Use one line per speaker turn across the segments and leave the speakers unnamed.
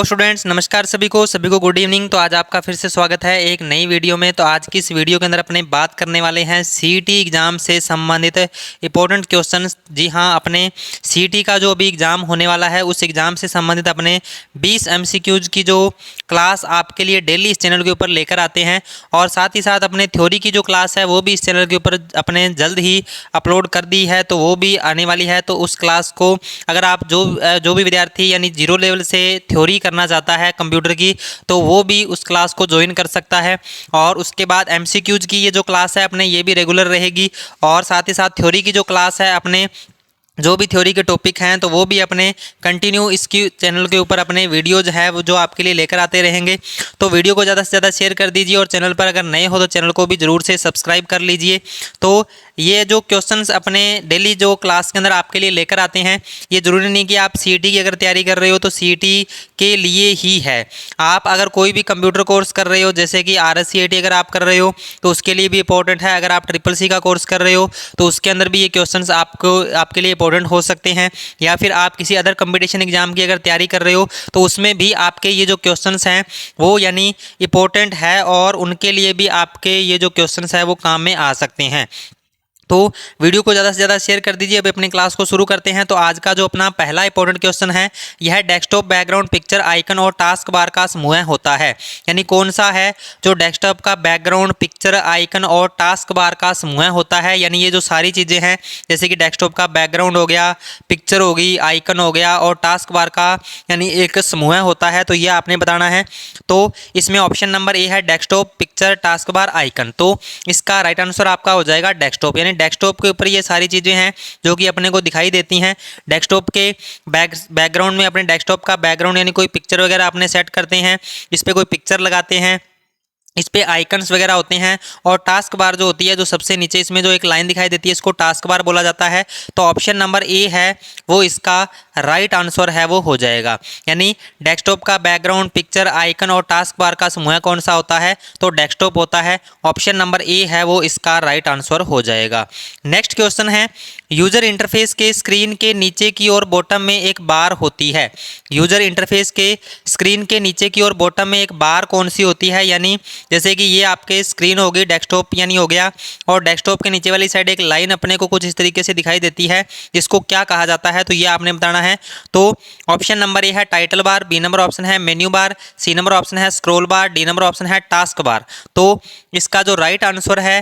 Hello students, नमस्कार सभी को गुड इवनिंग। तो आज आपका फिर से स्वागत है एक नई वीडियो में। तो आज की इस वीडियो के अंदर अपने बात करने वाले हैं सीईटी एग्ज़ाम से संबंधित इंपॉर्टेंट क्वेश्चंस। जी हाँ, अपने सीईटी का जो अभी एग्ज़ाम होने वाला है उस एग्ज़ाम से संबंधित अपने 20 एमसीक्यूज की जो क्लास आपके लिए डेली इस चैनल के ऊपर लेकर आते हैं, और साथ ही साथ अपने थ्योरी की जो क्लास है वो भी इस चैनल के ऊपर अपने जल्द ही अपलोड कर दी है, तो वो भी आने वाली है। तो उस क्लास को अगर आप जो भी विद्यार्थी यानी जीरो लेवल से थ्योरी करना चाहता है कंप्यूटर की, तो वो भी उस क्लास को ज्वाइन कर सकता है। और उसके बाद एमसीक्यूज की ये जो क्लास है अपने ये भी रेगुलर रहेगी, और साथ ही साथ थ्योरी की जो क्लास है अपने जो भी थ्योरी के टॉपिक हैं तो वो भी अपने कंटिन्यू इसकी चैनल के ऊपर अपने वीडियोज है वो जो आपके लिए लेकर आते रहेंगे। तो वीडियो को ज़्यादा से ज़्यादा शेयर कर दीजिए, और चैनल पर अगर नए हो तो चैनल को भी ज़रूर से सब्सक्राइब कर लीजिए। तो ये जो क्वेश्चंस अपने डेली जो क्लास के अंदर आपके लिए लेकर आते हैं, ये ज़रूरी नहीं कि आप सीईटी की अगर तैयारी कर रहे हो तो सीईटी के लिए ही है। आप अगर कोई भी कंप्यूटर कोर्स कर रहे हो, जैसे कि RSCIT अगर आप कर रहे हो तो उसके लिए भी इंपॉर्टेंट है। अगर आप CCC का कोर्स कर रहे हो तो उसके अंदर भी ये क्वेश्चंस आपके लिए इंपॉर्टेंट हो सकते हैं। या फिर आप किसी अदर कंपटीशन एग्जाम की अगर तैयारी कर रहे हो तो उसमें भी आपके ये जो क्वेश्चंस हैं वो यानी इंपॉर्टेंट है, और उनके लिए भी आपके ये जो क्वेश्चंस है वो काम में आ सकते हैं। तो वीडियो को ज़्यादा से ज़्यादा शेयर कर दीजिए। अभी अपनी क्लास को शुरू करते हैं। तो आज का जो अपना पहला इंपॉर्टेंट क्वेश्चन है यह डेस्कटॉप बैकग्राउंड पिक्चर आइकन और टास्क बार का समूह होता है। यानी कौन सा है जो डेस्कटॉप का बैकग्राउंड पिक्चर आइकन और टास्क बार का समूह होता है। यानी ये जो सारी चीज़ें हैं, जैसे कि डेस्कटॉप का बैकग्राउंड हो गया, पिक्चर होगी, आइकन हो गया और टास्क बार का यानी एक समूह होता है, तो ये आपने बताना है। तो इसमें ऑप्शन नंबर ए है desktop picture task bar icon. तो इसका राइट आंसर आपका हो जाएगा डेस्कटॉप। यानी डेस्कटॉप के ऊपर ये सारी चीज़ें हैं जो कि अपने को दिखाई देती हैं। डेस्कटॉप के बैकग्राउंड में अपने डेस्कटॉप का बैकग्राउंड यानी कोई पिक्चर वगैरह अपने सेट करते हैं, इस पर कोई पिक्चर लगाते हैं, इस पे आइकन्स वगैरह होते हैं। और टास्क बार जो होती है, जो सबसे नीचे इसमें जो एक लाइन दिखाई देती है, इसको टास्क बार बोला जाता है। तो ऑप्शन नंबर ए है वो इसका राइट आंसर है, वो हो जाएगा। यानी डेस्कटॉप का बैकग्राउंड पिक्चर आइकन और टास्क बार का समूह कौन सा होता है, तो डेस्कटॉप होता है। ऑप्शन नंबर ए है वो इसका राइट आंसर हो जाएगा। नेक्स्ट क्वेश्चन है, यूजर इंटरफेस के स्क्रीन के नीचे की ओर बॉटम में एक बार होती है। यूजर इंटरफेस के स्क्रीन के नीचे की ओर बॉटम में एक बार कौन सी होती है। यानी जैसे कि ये आपके स्क्रीन होगी, डेस्कटॉप यानी हो गया, और डेस्कटॉप के नीचे वाली साइड एक लाइन अपने को कुछ इस तरीके से दिखाई देती है, जिसको क्या कहा जाता है, तो ये आपने बताना है। तो ऑप्शन नंबर ए है title bar, B number option है menu bar, C number option है scroll bar, D number option है टास्क बार। तो इसका जो राइट आंसर है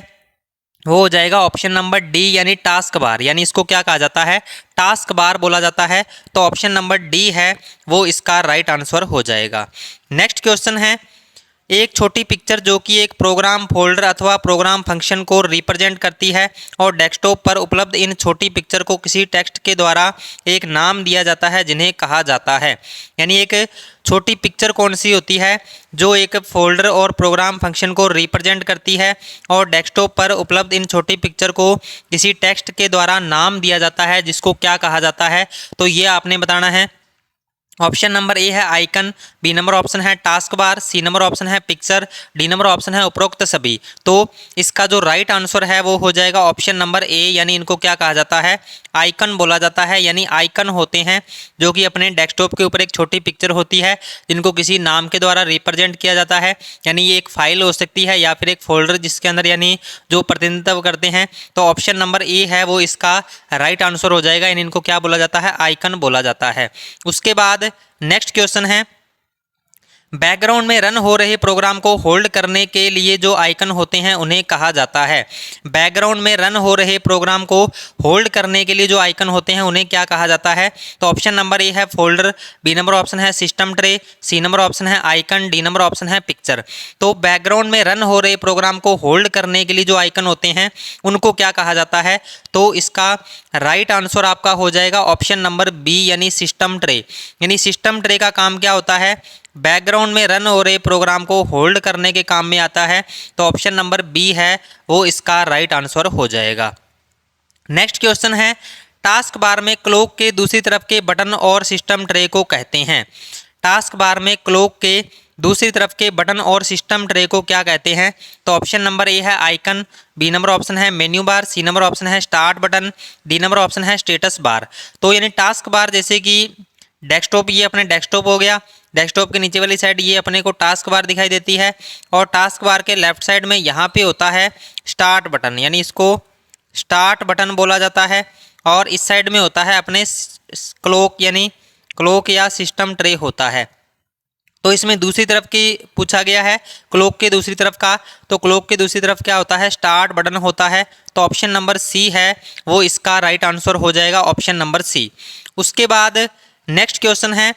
वो हो जाएगा ऑप्शन नंबर डी, यानी टास्क बार। यानी इसको क्या कहा जाता है, टास्क बार बोला जाता है। तो ऑप्शन नंबर डी है वो इसका राइट आंसर हो जाएगा। नेक्स्ट क्वेश्चन है, एक छोटी पिक्चर जो कि एक प्रोग्राम फोल्डर अथवा प्रोग्राम फंक्शन को रिप्रेजेंट करती है, और डेस्कटॉप पर उपलब्ध इन छोटी पिक्चर को किसी टेक्स्ट के द्वारा एक नाम दिया जाता है जिन्हें कहा जाता है। यानी एक छोटी पिक्चर कौन सी होती है जो एक फोल्डर और प्रोग्राम फंक्शन को रिप्रेजेंट करती है, और डेस्कटॉप पर उपलब्ध इन छोटी पिक्चर को किसी टेक्स्ट के द्वारा नाम दिया जाता है, जिसको क्या कहा जाता है, तो ये आपने बताना है। ऑप्शन नंबर ए है आइकन, बी नंबर ऑप्शन है task bar, C number option है पिक्चर, डी नंबर ऑप्शन है उपरोक्त सभी। तो इसका जो राइट आंसर है वो हो जाएगा ऑप्शन नंबर ए, यानी इनको क्या कहा जाता है, आइकन बोला जाता है। यानी आइकन होते हैं जो कि अपने डेस्कटॉप के ऊपर एक छोटी पिक्चर होती है जिनको किसी नाम के द्वारा रिप्रेजेंट किया जाता है। यानी ये एक फाइल हो सकती है या फिर एक फोल्डर जिसके अंदर यानी जो प्रतिनिधित्व करते हैं। तो ऑप्शन नंबर ए है वो इसका राइट आंसर हो जाएगा। यानी इनको क्या बोला जाता है, आइकन बोला जाता है। उसके बाद नेक्स्ट क्वेश्चन है, बैकग्राउंड में रन हो रहे प्रोग्राम को होल्ड करने के लिए जो आइकन होते हैं उन्हें कहा जाता है। बैकग्राउंड में रन हो रहे प्रोग्राम को होल्ड करने के लिए जो आइकन होते हैं उन्हें क्या कहा जाता है, तो ऑप्शन नंबर ए है फोल्डर, बी नंबर ऑप्शन है system tray, C number option है आइकन, डी नंबर ऑप्शन है पिक्चर। तो बैकग्राउंड में रन हो रहे प्रोग्राम को होल्ड करने के लिए जो आइकन होते हैं उनको क्या कहा जाता है, तो इसका राइट आंसर आपका हो जाएगा ऑप्शन नंबर बी, यानी सिस्टम ट्रे। यानी सिस्टम ट्रे का काम क्या होता है, बैकग्राउंड में रन हो रहे प्रोग्राम को होल्ड करने के काम में आता है। तो ऑप्शन नंबर बी है वो इसका राइट आंसर हो जाएगा। नेक्स्ट क्वेश्चन है, टास्क बार में क्लॉक के दूसरी तरफ के बटन और सिस्टम ट्रे को कहते हैं। टास्क बार में क्लॉक के दूसरी तरफ के बटन और सिस्टम ट्रे को क्या कहते हैं, तो ऑप्शन नंबर ए है आइकन, बी नंबर ऑप्शन है menu bar, C number option है start button, D number option है स्टेटस बार। तो यानी टास्क बार जैसे कि डेस्कटॉप, ये अपने डेस्कटॉप हो गया, डेस्कटॉप के नीचे वाली साइड ये अपने को टास्क बार दिखाई देती है और टास्क बार के लेफ्ट साइड में यहाँ पे होता है स्टार्ट बटन, यानी इसको स्टार्ट बटन बोला जाता है। और इस साइड में होता है अपने क्लॉक, यानी क्लॉक या सिस्टम ट्रे होता है। तो इसमें दूसरी तरफ की पूछा गया है क्लॉक के दूसरी तरफ का, तो क्लॉक के दूसरी तरफ क्या होता है, स्टार्ट बटन होता है। तो ऑप्शन नंबर सी है वो इसका राइट आंसर हो जाएगा, ऑप्शन नंबर सी। उसके बाद नेक्स्ट क्वेश्चन है,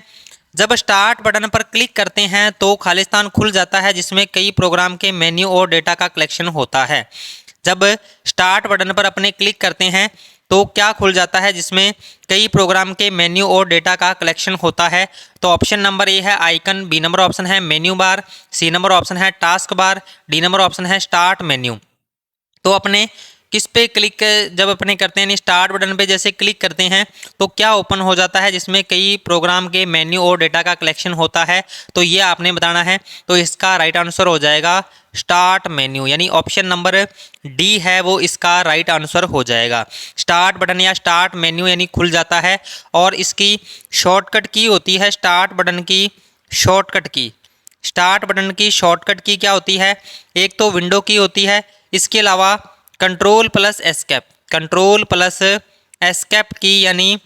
जब स्टार्ट बटन पर क्लिक करते हैं तो खालिस्तान खुल जाता है जिसमें कई प्रोग्राम के मेन्यू और डेटा का कलेक्शन होता है। जब स्टार्ट बटन पर अपने क्लिक करते हैं तो क्या खुल जाता है जिसमें कई प्रोग्राम के मेन्यू और डेटा का कलेक्शन होता है। तो ऑप्शन नंबर ए है आइकन, बी नंबर ऑप्शन है menu bar, C number option है task bar, D number option है स्टार्ट मेन्यू। तो अपने किस पे क्लिक जब अपने करते हैं, यानी स्टार्ट बटन पे जैसे क्लिक करते हैं तो क्या ओपन हो जाता है जिसमें कई प्रोग्राम के मेन्यू और डेटा का कलेक्शन होता है। तो ये आपने बताना है। तो इसका राइट आंसर हो जाएगा स्टार्ट मेन्यू, यानी ऑप्शन नंबर डी है वो इसका राइट आंसर हो जाएगा। स्टार्ट बटन या स्टार्ट मेन्यू यानी खुल जाता है और इसकी शॉर्टकट की होती है स्टार्ट बटन की शॉर्टकट की। स्टार्ट बटन की शॉर्टकट की क्या होती है, एक तो विंडो की होती है, इसके अलावा control plus escape, control plus escape की यानी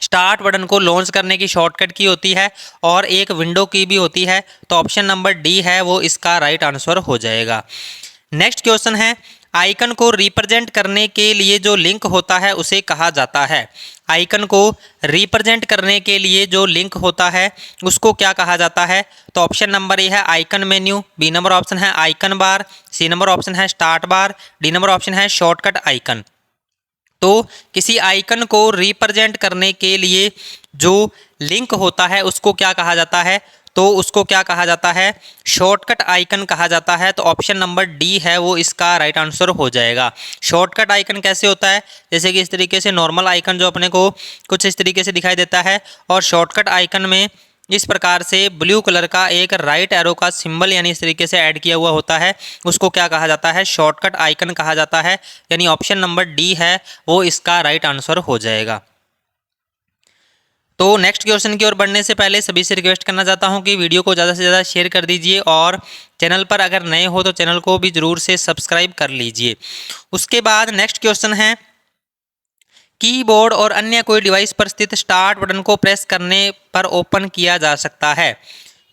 स्टार्ट बटन को लॉन्च करने की शॉर्टकट की होती है और एक विंडो की भी होती है। तो ऑप्शन नंबर डी है वो इसका राइट आंसर हो जाएगा। नेक्स्ट क्वेश्चन है, आइकन को रिप्रेजेंट करने के लिए जो लिंक होता है उसे कहा जाता है। आइकन को रिप्रेजेंट करने के लिए जो लिंक होता है उसको क्या कहा जाता है। तो ऑप्शन नंबर ए है icon menu, B number option है icon bar, C number option है start bar, D number option है शॉर्टकट आइकन। तो किसी आइकन को रिप्रेजेंट करने के लिए जो लिंक होता है उसको क्या कहा जाता है, तो उसको क्या कहा जाता है, शॉर्टकट आइकन कहा जाता है। तो ऑप्शन नंबर डी है वो इसका राइट आंसर हो जाएगा। शॉर्टकट आइकन कैसे होता है, जैसे कि इस तरीके से नॉर्मल आइकन जो अपने को कुछ इस तरीके से दिखाई देता है और शॉर्टकट आइकन में इस प्रकार से ब्लू कलर का एक राइट एरो का सिंबल यानी इस तरीके से ऐड किया हुआ होता है, उसको क्या कहा जाता है, शॉर्टकट आइकन कहा जाता है। यानी ऑप्शन नंबर डी है वो इसका राइट आंसर हो जाएगा। तो नेक्स्ट क्वेश्चन की ओर बढ़ने से पहले सभी से रिक्वेस्ट करना चाहता हूं कि वीडियो को ज़्यादा से ज़्यादा शेयर कर दीजिए और चैनल पर अगर नए हो तो चैनल को भी ज़रूर से सब्सक्राइब कर लीजिए। उसके बाद नेक्स्ट क्वेश्चन है, कीबोर्ड और अन्य कोई डिवाइस पर स्थित स्टार्ट बटन को प्रेस करने पर ओपन किया जा सकता है।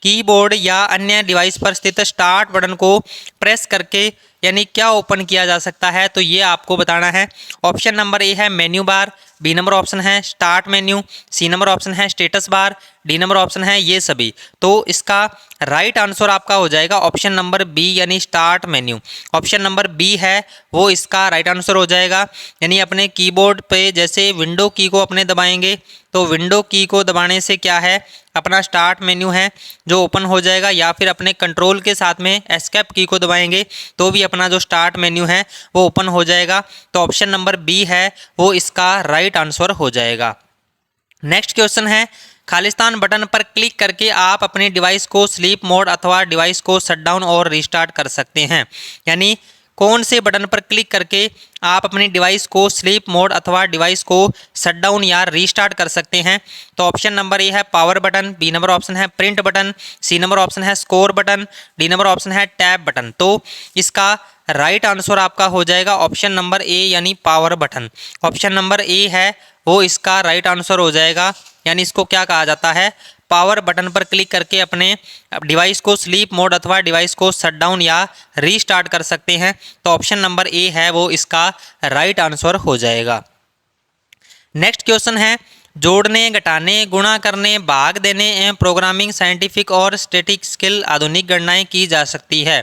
कीबोर्ड या अन्य डिवाइस पर स्थित स्टार्ट बटन को प्रेस करके यानी क्या ओपन किया जा सकता है, तो ये आपको बताना है। ऑप्शन नंबर ए है menu bar, B number option है start menu, C number option है status bar, D number option है ये सभी। तो इसका राइट आंसर आपका हो जाएगा ऑप्शन नंबर बी यानी start menu. Option number B है वो इसका राइट आंसर हो जाएगा। यानी अपने कीबोर्ड पे जैसे विंडो की को अपने दबाएंगे तो विंडो की को दबाने से क्या है, अपना स्टार्ट मेन्यू है जो ओपन हो जाएगा, या फिर अपने कंट्रोल के साथ में एस्केप की को दबाएंगे तो भी अपना जो स्टार्ट मेन्यू है वो ओपन हो जाएगा। तो ऑप्शन नंबर बी है वो इसका राइट आंसर हो जाएगा। नेक्स्ट क्वेश्चन है, खालिस्तान बटन पर क्लिक करके आप अपने डिवाइस को स्लीप मोड अथवा डिवाइस को शटडाउन और रीस्टार्ट कर सकते हैं। यानी कौन से बटन पर क्लिक करके आप अपनी डिवाइस को स्लीप मोड अथवा डिवाइस को शटडाउन या रीस्टार्ट कर सकते हैं। तो ऑप्शन नंबर ए है power button, B number option है print button, C number option है score button, D number option है टैब बटन। तो इसका राइट आंसर आपका हो जाएगा ऑप्शन नंबर ए यानी power button. Option number A है वो इसका राइट आंसर हो जाएगा। यानी इसको क्या कहा जाता है, पावर बटन पर क्लिक करके अपने डिवाइस को स्लीप मोड अथवा डिवाइस को शटडाउन या रीस्टार्ट कर सकते हैं। तो ऑप्शन नंबर ए है वो इसका राइट आंसर हो जाएगा। नेक्स्ट क्वेश्चन है, जोड़ने, घटाने, गुणा करने, भाग देने एवं प्रोग्रामिंग, साइंटिफिक और स्टैटिक स्किल आधुनिक गणनाएं की जा सकती है।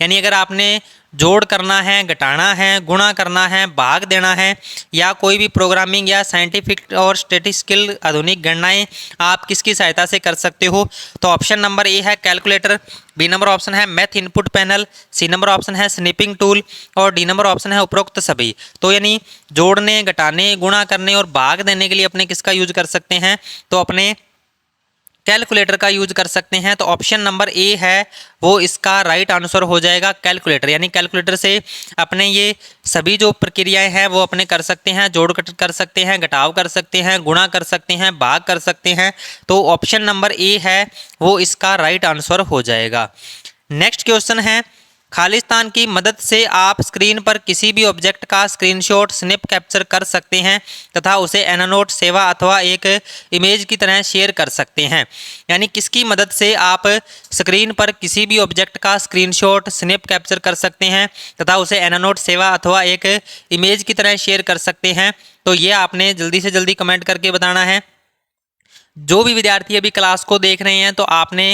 यानी अगर आपने जोड़ करना है, घटाना है, गुणा करना है, भाग देना है या कोई भी प्रोग्रामिंग या साइंटिफिक और स्टैटिस्टिकल आधुनिक गणनाएं आप किसकी सहायता से कर सकते हो। तो ऑप्शन नंबर ए है कैलकुलेटर, बी नंबर ऑप्शन है math input panel, C number option है स्निपिंग टूल और डी नंबर ऑप्शन है उपरोक्त सभी। तो यानी जोड़ने, घटाने, गुणा करने और भाग देने के लिए अपने किसका यूज कर सकते हैं, तो अपने कैलकुलेटर का यूज कर सकते हैं। तो ऑप्शन नंबर ए है वो इसका राइट आंसर हो जाएगा, कैलकुलेटर। यानी कैलकुलेटर से अपने ये सभी जो प्रक्रियाएं हैं वो अपने कर सकते हैं, जोड़ कर सकते हैं, घटाव कर सकते हैं, गुणा कर सकते हैं, भाग कर सकते हैं। तो ऑप्शन नंबर ए है वो इसका राइट आंसर हो जाएगा। नेक्स्ट क्वेश्चन है, खालिस्तान की मदद से आप स्क्रीन पर किसी भी ऑब्जेक्ट का स्क्रीनशॉट स्नैप कैप्चर कर सकते हैं तथा उसे एनोनोट सेवा अथवा एक इमेज की तरह शेयर कर सकते हैं। यानी किसकी मदद से आप स्क्रीन पर किसी भी ऑब्जेक्ट का स्क्रीनशॉट स्नैप कैप्चर कर सकते हैं तथा उसे एनोनोट सेवा अथवा एक इमेज की तरह शेयर कर सकते हैं। तो ये आपने जल्दी से जल्दी कमेंट करके बताना है। जो भी विद्यार्थी अभी क्लास को देख रहे हैं तो आपने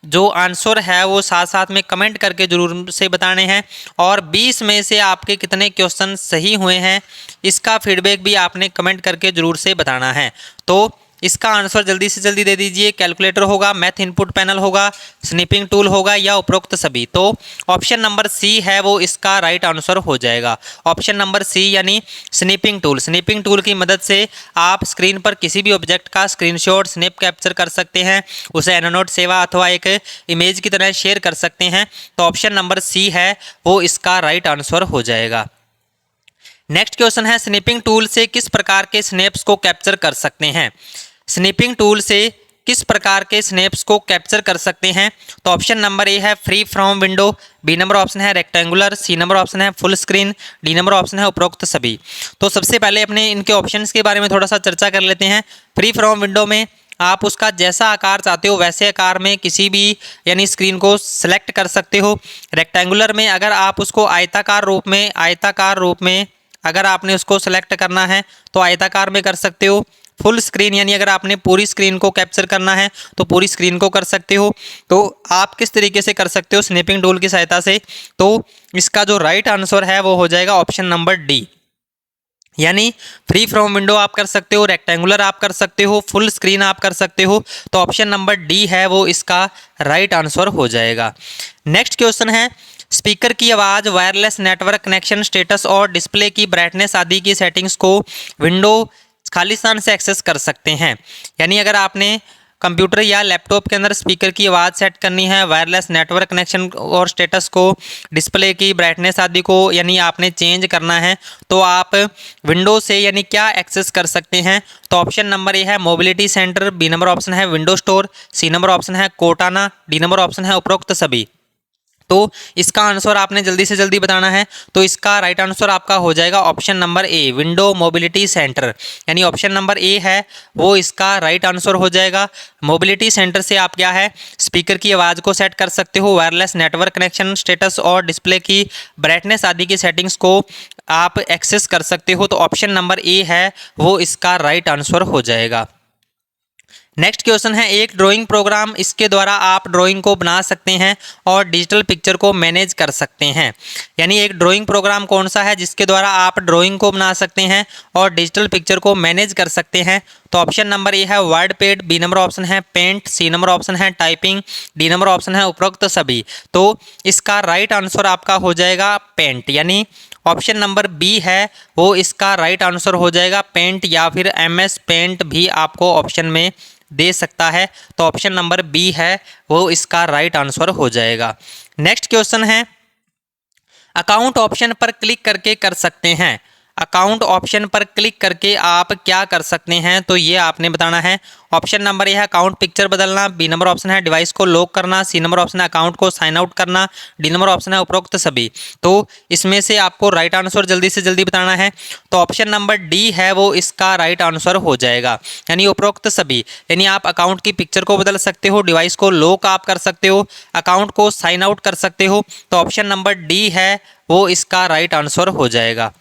जो आंसर है वो साथ साथ में कमेंट करके जरूर से बताने हैं। और 20 में से आपके कितने क्वेश्चन सही हुए हैं इसका फीडबैक भी आपने कमेंट करके जरूर से बताना है। तो इसका आंसर जल्दी से जल्दी दे दीजिए। कैलकुलेटर होगा, मैथ इनपुट पैनल होगा, स्निपिंग टूल होगा या उपरोक्त सभी। तो ऑप्शन नंबर सी है वो इसका राइट आंसर हो जाएगा। ऑप्शन नंबर सी यानी स्निपिंग टूल। स्निपिंग टूल की मदद से आप स्क्रीन पर किसी भी ऑब्जेक्ट का स्क्रीनशॉट स्नैप कैप्चर कर सकते हैं, उसे एनोनोट सेवा अथवा एक इमेज की तरह शेयर कर सकते हैं। तो ऑप्शन नंबर सी है वो इसका राइट आंसर हो जाएगा। नेक्स्ट क्वेश्चन है, स्निपिंग टूल से किस प्रकार के स्नैप्स को कैप्चर कर सकते हैं। स्निपिंग टूल से किस प्रकार के स्नैप्स को कैप्चर कर सकते हैं। तो ऑप्शन नंबर ए है free from window, B number option है रेक्टेंगुलर, सी नंबर ऑप्शन है full screen, D number option है उपरोक्त सभी। तो सबसे पहले अपने इनके ऑप्शंस के बारे में थोड़ा सा चर्चा कर लेते हैं। फ्री फ्रॉम विंडो में आप उसका जैसा आकार चाहते हो वैसे आकार में किसी भी यानी स्क्रीन को सिलेक्ट कर सकते हो। रेक्टेंगुलर में अगर आप उसको आयताकार रूप में अगर आपने उसको सेलेक्ट करना है तो आयताकार में कर सकते हो। फुल स्क्रीन यानी अगर आपने पूरी स्क्रीन को कैप्चर करना है तो पूरी स्क्रीन को कर सकते हो। तो आप किस तरीके से कर सकते हो स्नैपिंग टूल की सहायता से। तो इसका जो राइट आंसर है वो हो जाएगा ऑप्शन नंबर डी। यानी फ्री फ्रॉम विंडो आप कर सकते हो, रेक्टेंगुलर आप कर सकते हो, फुल स्क्रीन आप कर सकते हो। तो ऑप्शन नंबर डी है वो इसका राइट आंसर हो जाएगा। नेक्स्ट क्वेश्चन है, स्पीकर की आवाज़, वायरलेस नेटवर्क कनेक्शन, स्टेटस और डिस्प्ले की ब्राइटनेस आदि की सेटिंग्स को विंडो खालिस्तान से एक्सेस कर सकते हैं। यानी अगर आपने कंप्यूटर या लैपटॉप के अंदर स्पीकर की आवाज़ सेट करनी है, वायरलेस नेटवर्क कनेक्शन और स्टेटस को, डिस्प्ले की ब्राइटनेस आदि को यानी आपने चेंज करना है तो आप विंडो से यानी क्या एक्सेस कर सकते हैं। तो ऑप्शन नंबर ए है mobility centre, B number option है window store, C number option है कोर्टाना, डी नंबर ऑप्शन है उपरोक्त सभी। तो इसका आंसर आपने जल्दी से जल्दी बताना है। तो इसका राइट आंसर आपका हो जाएगा option number a window mobility centre. यानी ऑप्शन नंबर ए है वो इसका राइट आंसर हो जाएगा। मोबिलिटी सेंटर से आप क्या है स्पीकर की आवाज़ को सेट कर सकते हो, वायरलेस नेटवर्क कनेक्शन, स्टेटस और डिस्प्ले की ब्राइटनेस आदि की सेटिंग्स को आप एक्सेस कर सकते हो। तो ऑप्शन नंबर ए है वो इसका राइट आंसर हो जाएगा। नेक्स्ट क्वेश्चन है, एक ड्राइंग प्रोग्राम, इसके द्वारा आप ड्राइंग को बना सकते हैं और डिजिटल पिक्चर को मैनेज कर सकते हैं। यानी एक ड्राइंग प्रोग्राम कौन सा है जिसके द्वारा आप ड्राइंग को बना सकते हैं और डिजिटल पिक्चर को मैनेज कर सकते हैं। तो ऑप्शन नंबर ए है word pad, B number option है पेंट, सी नंबर ऑप्शन है टाइपिंग, डी नंबर ऑप्शन है उपरोक्त सभी। तो इसका राइट आंसर आपका हो जाएगा पेंट। यानी ऑप्शन नंबर बी है वो इसका राइट आंसर हो जाएगा पेंट, या फिर MS पेंट भी आपको ऑप्शन में दे सकता है। तो ऑप्शन नंबर बी है वो इसका राइट आंसर हो जाएगा। नेक्स्ट क्वेश्चन है, अकाउंट ऑप्शन पर क्लिक करके कर सकते हैं। अकाउंट ऑप्शन पर क्लिक करके आप क्या कर सकते हैं तो ये आपने बताना है। ऑप्शन नंबर ए है अकाउंट पिक्चर बदलना, बी नंबर ऑप्शन है डिवाइस को लॉक करना, सी नंबर ऑप्शन है अकाउंट को साइन आउट करना, डी नंबर ऑप्शन है उपरोक्त सभी। तो इसमें से आपको राइट आंसर जल्दी से जल्दी बताना है। तो ऑप्शन नंबर डी है वो इसका राइट आंसर हो जाएगा। यानी उपरोक्त सभी, यानी आप अकाउंट की पिक्चर को बदल सकते हो, डिवाइस को लॉक आप कर सकते हो, अकाउंट को साइन आउट कर सकते हो। तो ऑप्शन नंबर डी है वो इसका राइट आंसर हो जाएगा।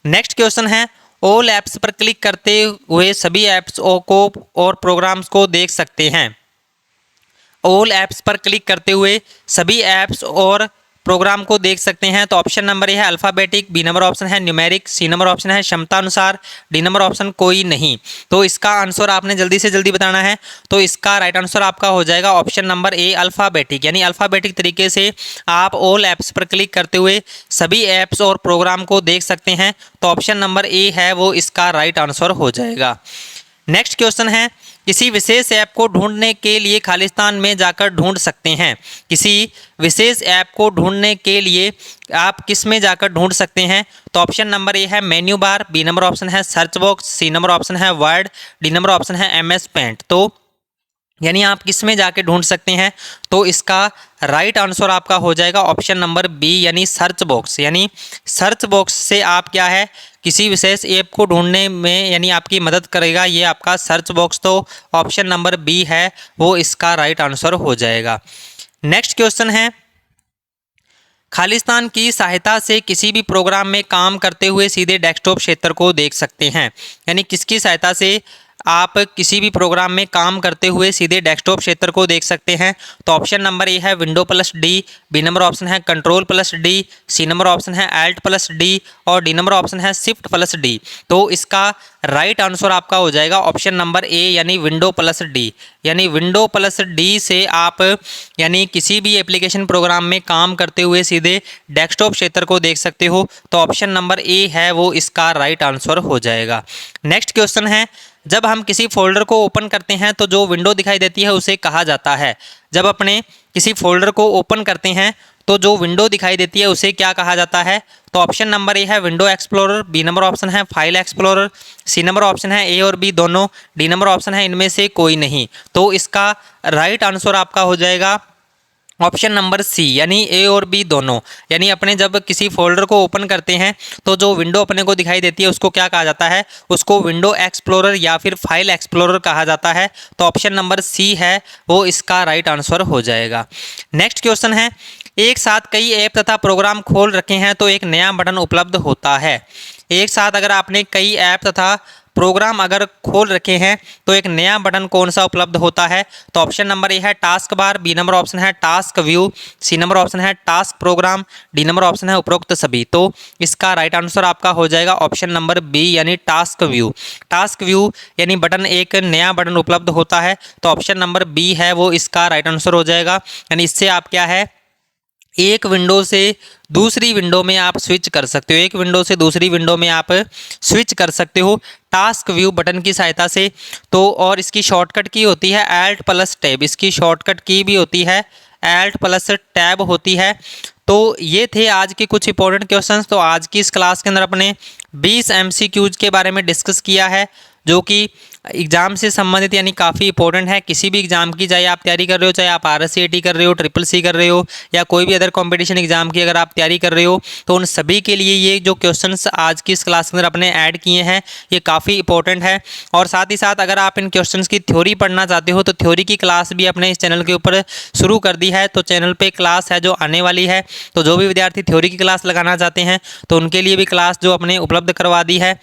नेक्स्ट क्वेश्चन है, ऑल ऐप्स पर क्लिक करते हुए सभी ऐप्स को और प्रोग्राम्स को देख सकते हैं। ऑल ऐप्स पर क्लिक करते हुए सभी ऐप्स और प्रोग्राम को देख सकते हैं। तो ऑप्शन नंबर ए है अल्फ़ाबेटिक, बी नंबर ऑप्शन है न्यूमेरिक, सी नंबर ऑप्शन है क्षमता अनुसार, डी नंबर ऑप्शन कोई नहीं। तो इसका आंसर आपने जल्दी से जल्दी बताना है। तो इसका राइट आंसर आपका हो जाएगा ऑप्शन नंबर ए अल्फ़ाबेटिक। यानी अल्फ़ाबेटिक तरीके से आप ऑल ऐप्स पर क्लिक करते हुए सभी ऐप्स और प्रोग्राम को देख सकते हैं। तो ऑप्शन नंबर ए है वो इसका राइट आंसर हो जाएगा। नेक्स्ट क्वेश्चन है, किसी विशेष ऐप को ढूंढने के लिए खालिस्तान में जाकर ढूंढ सकते हैं। किसी विशेष ऐप को ढूंढने के लिए आप किस में जाकर ढूंढ सकते हैं? तो ऑप्शन नंबर ए है menu bar, B number option है search box, C number option है वर्ड, डी नंबर ऑप्शन है MS पेंट। तो यानी आप किस में जाके ढूंढ सकते हैं? तो इसका राइट आंसर आपका हो जाएगा ऑप्शन नंबर बी यानी सर्च बॉक्स। यानी सर्च बॉक्स से आप क्या है किसी विशेष ऐप को ढूंढने में यानी आपकी मदद करेगा ये आपका सर्च बॉक्स। तो ऑप्शन नंबर बी है वो इसका राइट आंसर हो जाएगा। नेक्स्ट क्वेश्चन है, खालिस्तान की सहायता से किसी भी प्रोग्राम में काम करते हुए सीधे डेस्कटॉप क्षेत्र को देख सकते हैं। यानी किसकी सहायता से आप किसी भी प्रोग्राम में काम करते हुए सीधे डेस्कटॉप क्षेत्र को देख सकते हैं? तो ऑप्शन नंबर ए है window plus D, B number option है control plus D, C number option है एल्ट प्लस डी और डी नंबर ऑप्शन है शिफ्ट प्लस डी। तो इसका राइट आंसर आपका हो जाएगा ऑप्शन नंबर ए यानी विंडो प्लस डी। यानी विंडो प्लस डी से आप यानी किसी भी एप्लीकेशन प्रोग्राम में काम करते हुए सीधे डेस्कटॉप क्षेत्र को देख सकते हो। तो ऑप्शन नंबर ए है वो इसका राइट आंसर हो जाएगा। नेक्स्ट क्वेश्चन है, जब हम किसी फोल्डर को ओपन करते हैं तो जो विंडो दिखाई देती है उसे कहा जाता है? जब अपने किसी फोल्डर को ओपन करते हैं तो जो विंडो दिखाई देती है उसे क्या कहा जाता है? तो ऑप्शन नंबर ए है window explorer, B number option है file explorer, C number option है ए और बी दोनों, डी नंबर ऑप्शन है इनमें से कोई नहीं। तो इसका राइट आंसर आपका हो जाएगा ऑप्शन नंबर सी यानी ए और बी दोनों। यानी अपने जब किसी फोल्डर को ओपन करते हैं तो जो विंडो अपने को दिखाई देती है उसको क्या कहा जाता है? उसको विंडो एक्सप्लोरर या फिर फाइल एक्सप्लोरर कहा जाता है। तो ऑप्शन नंबर सी है वो इसका राइट आंसर हो जाएगा। नेक्स्ट क्वेश्चन है, एक साथ कई ऐप तथा प्रोग्राम खोल रखे हैं तो एक नया बटन उपलब्ध होता है। एक साथ अगर आपने कई ऐप तथा प्रोग्राम अगर खोल रखे हैं तो एक नया बटन कौन सा उपलब्ध होता है? तो ऑप्शन नंबर ए है task bar, B number option है task view, C number option है task program, D number option है उपरोक्त सभी। तो इसका राइट आंसर आपका हो जाएगा ऑप्शन नंबर बी यानी टास्क व्यू। टास्क व्यू यानी बटन एक नया बटन उपलब्ध होता है। तो ऑप्शन नंबर बी है वो इसका राइट आंसर हो जाएगा। यानी इससे आप क्या है एक विंडो से दूसरी विंडो में आप स्विच कर सकते हो, एक विंडो से दूसरी विंडो में आप स्विच कर सकते हो टास्क व्यू बटन की सहायता से। तो और इसकी शॉर्टकट की होती है एल्ट प्लस टैब, इसकी शॉर्टकट की भी होती है एल्ट प्लस टैब होती है। तो ये थे आज के कुछ इंपॉर्टेंट क्वेश्चंस। तो आज की इस क्लास के अंदर अपने 20 MCQs के बारे में डिस्कस किया है जो कि एग्ज़ाम से संबंधित यानी काफ़ी इंपॉर्टेंट है। किसी भी एग्ज़ाम की चाहे आप तैयारी कर रहे हो, चाहे आप RSCET कर रहे हो, SSC कर रहे हो या कोई भी अदर कंपटीशन एग्ज़ाम की अगर आप तैयारी कर रहे हो तो उन सभी के लिए ये जो क्वेश्चंस आज की इस क्लास के अंदर अपने ऐड किए हैं ये काफ़ी इंपॉर्टेंट है। और साथ ही साथ अगर आप इन क्वेश्चंस की थ्योरी पढ़ना चाहते हो तो थ्योरी की क्लास भी अपने इस चैनल के ऊपर शुरू कर दी है। तो चैनल पर क्लास है जो आने वाली है। तो जो भी विद्यार्थी थ्योरी की क्लास लगाना चाहते हैं तो उनके लिए भी क्लास जो अपने उपलब्ध करवा दी है।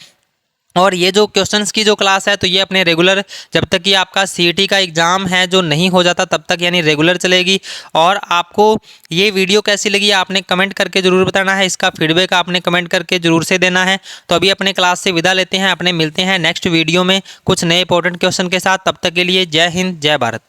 और ये जो क्वेश्चंस की जो क्लास है तो ये अपने रेगुलर जब तक कि आपका CET का एग्ज़ाम है जो नहीं हो जाता तब तक यानी रेगुलर चलेगी। और आपको ये वीडियो कैसी लगी आपने कमेंट करके ज़रूर बताना है, इसका फीडबैक आपने कमेंट करके ज़रूर से देना है। तो अभी अपने क्लास से विदा लेते हैं, अपने मिलते हैं नेक्स्ट वीडियो में कुछ नए इंपॉर्टेंट क्वेश्चन के साथ। तब तक के लिए जय हिंद जय भारत।